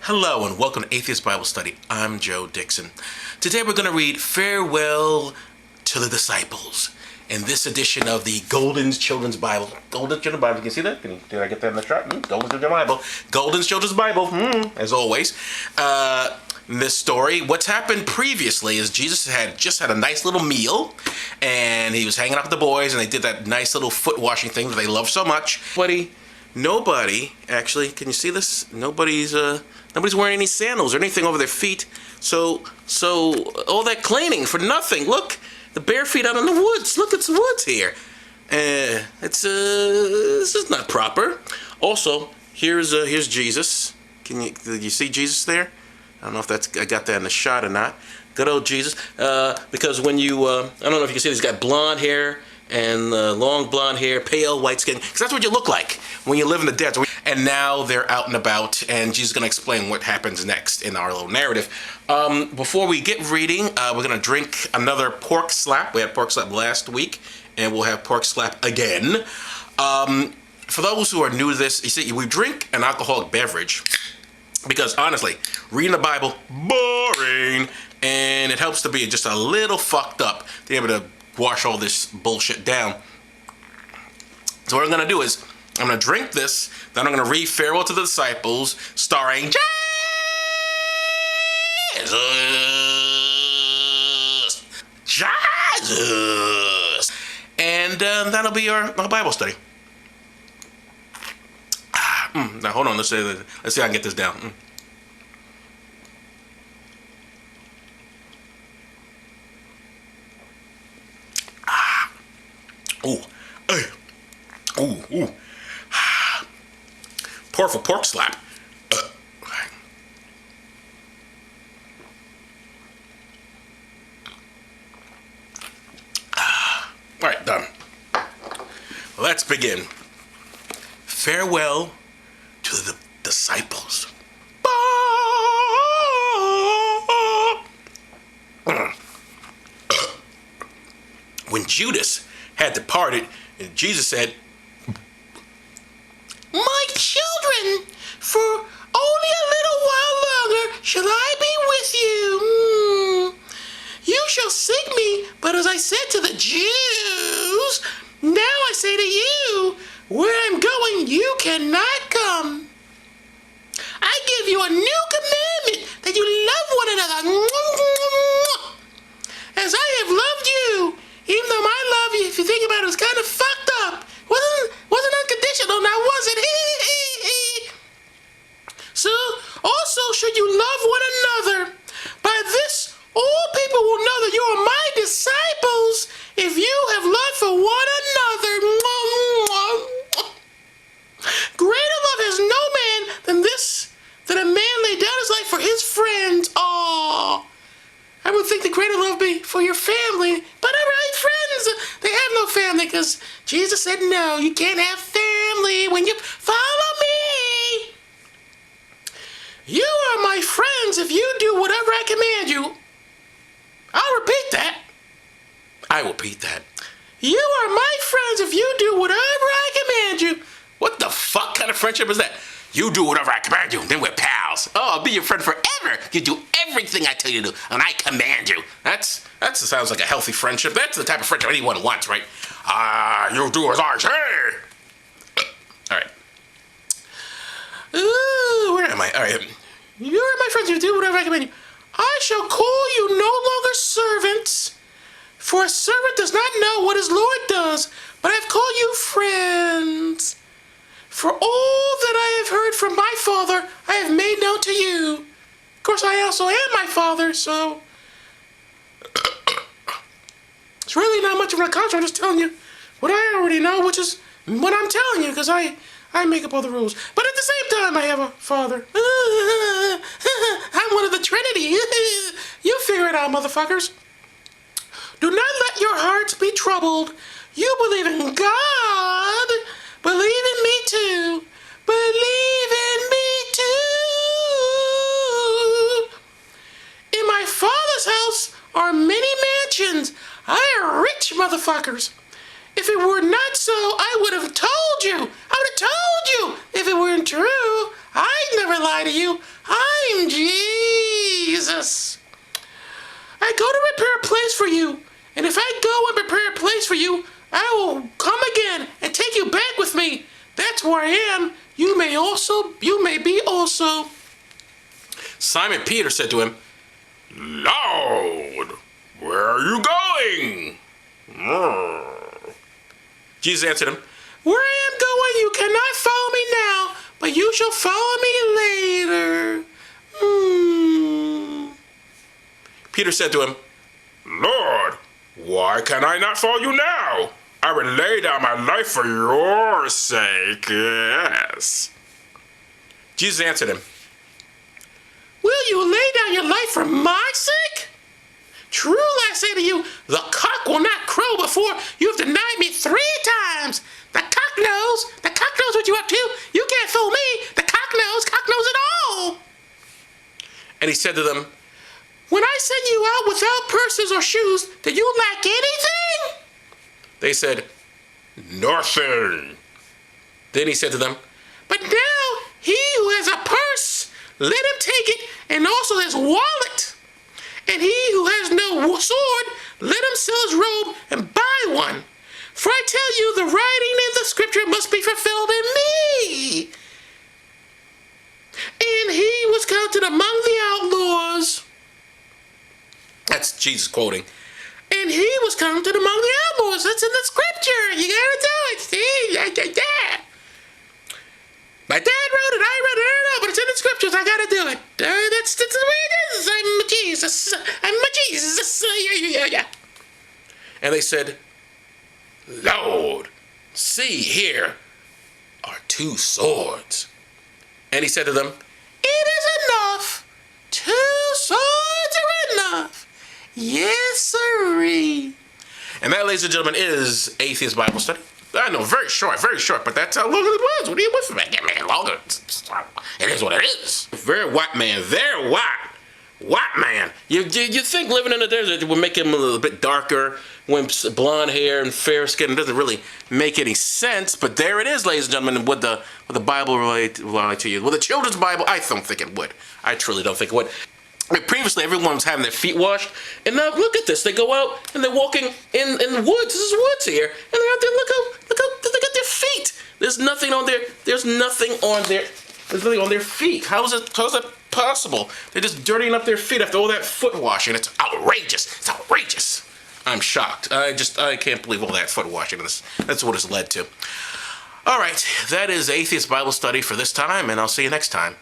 Hello and welcome to Atheist Bible Study. I'm Joe Dixon. Today we're going to read Farewell to the Disciples in this edition of the Golden's Children's Bible. Golden's Children's Bible. You can see that? Did I get that in the shot? Golden's Children's Bible. Golden's Children's Bible, as always. This story, what's happened previously is Jesus had just had a nice little meal and he was hanging out with the boys and they did that nice little foot washing thing that they love so much. Nobody, actually, can you see this? Nobody's wearing any sandals or anything over their feet. So all that cleaning for nothing. Look, the bare feet out in the woods. Look, it's woods here. This is not proper. Also, here's Jesus. Did you see Jesus there? I don't know if I got that in the shot or not. Good old Jesus. Because when you, I don't know if you can see, he's got blonde hair and long blonde hair, pale white skin. Because that's what you look like when you live in the desert. And now they're out and about, and Jesus is going to explain what happens next in our little narrative. Before we get reading, we're going to drink another pork slap. We had pork slap last week, and we'll have pork slap again. For those who are new to this, you see, we drink an alcoholic beverage because, honestly, reading the Bible, boring, and it helps to be just a little fucked up to be able to wash all this bullshit down. So what I'm going to do is, I'm going to drink this, then I'm going to read Farewell to the Disciples, starring Jesus. And that'll be our Bible study. Now, hold on. Let's see if I can get this down. Ooh. Ooh. Powerful pork slap. All right, done. Let's begin. Farewell to the disciples. When Judas had departed, Jesus said, "My children, for only a little while longer shall I be with you. You shall seek me, but as I said to the Jews, now I say to you, where I'm going, you cannot come. I give you a new commandment, that you love one another. As I have loved you, even though my love, if you think about it, was kind of fucked up. Wasn't unconditional, now was it? So, also should you love one another. By this, all people will know that you are my disciples, if you have love for one another. Greater love has no man than this, that a man lay down his life for his friends. Oh, I would think the greater love be for your family, but all right, friends, they have no family because Jesus said, no, you can't have family when you follow me. You are my friends if you do whatever I command you. I'll repeat that. I will repeat that. You are my friends if you do whatever I command you. What the fuck kind of friendship is that? You do whatever I command you, then we're pals. Oh, I'll be your friend forever. You do everything I tell you to do, and I command you. That sounds like a healthy friendship. That's the type of friendship anyone wants, right? You do as I say. All right. Ooh, where am I? All right. You are my friends. You do whatever I command you. I shall call you no longer servants, for a servant does not know what his Lord does, but I have called you friends. For all that I have heard from my Father, I have made known to you. Of course, I also am my Father, so it's really not much of a contrast. I'm just telling you what I already know, which is what I'm telling you, because I make up all the rules. But at the same time, I have a Father. I'm one of the Trinity. You figure it out, motherfuckers. Do not let your hearts be troubled. You believe in God. Believe in me too. Believe in me too. In my Father's house are many mansions. I am rich, motherfuckers. If it were not so, I would have told you. I would have told you if it weren't true. I'd never lie to you. I saying, Jesus, I go to prepare a place for you. And if I go and prepare a place for you, I will come again and take you back with me. That's where I am. You may be also. Simon Peter said to him, Lord, where are you going? Jesus answered him, where I am going, you cannot follow me now, but you shall follow me later. Peter said to him, Lord, why can I not follow you now? I would lay down my life for your sake, yes. Jesus answered him, will you lay down your life for my sake? Truly I say to you, the cock will not crow before you have denied me 3 times. The cock knows what you're up to. You can't fool me. The cock knows it all. And he said to them, when I send you out without purses or shoes, do you lack anything? They said, nothing. Then he said to them, but now he who has a purse, let him take it, and also his wallet. And he who has no sword, let him sell his robe and buy one. For I tell you, the writing in the scripture must be fulfilled in me. And he was counted among the outlaws. That's Jesus quoting. And he was counted among the outlaws. That's in the scripture. You gotta do it. See? Yeah. My dad wrote it. I wrote it. I don't know, but it's in the scriptures. I gotta do it. That's the way it is. I'm Jesus. I'm Jesus. Yeah. And they said, Lord, see, here are 2 swords. And he said to them, it is enough. 2 swords are enough. Yes, sirree. And that, ladies and gentlemen, is Atheist Bible Study. I know, very short, but that's how long it was. What do you want from me? Get me longer. It is what it is. Very white man, very white. White man. You think living in the desert would make him a little bit darker, when blonde hair and fair skin. It doesn't really make any sense, but there it is, ladies and gentlemen. Would the Bible relate to you? Well, the children's Bible, I don't think it would. I truly don't think it would. Previously, everyone was having their feet washed, and now look at this. They go out and they're walking in the woods. This is woods here, and they're out there. Look at their feet. There's nothing on their. There's nothing on their feet. How's that possible? They're just dirtying up their feet after all that foot washing. It's outrageous. It's outrageous. I'm shocked. I can't believe all that foot washing. That's what it's led to. All right, that is Atheist Bible Study for this time, and I'll see you next time.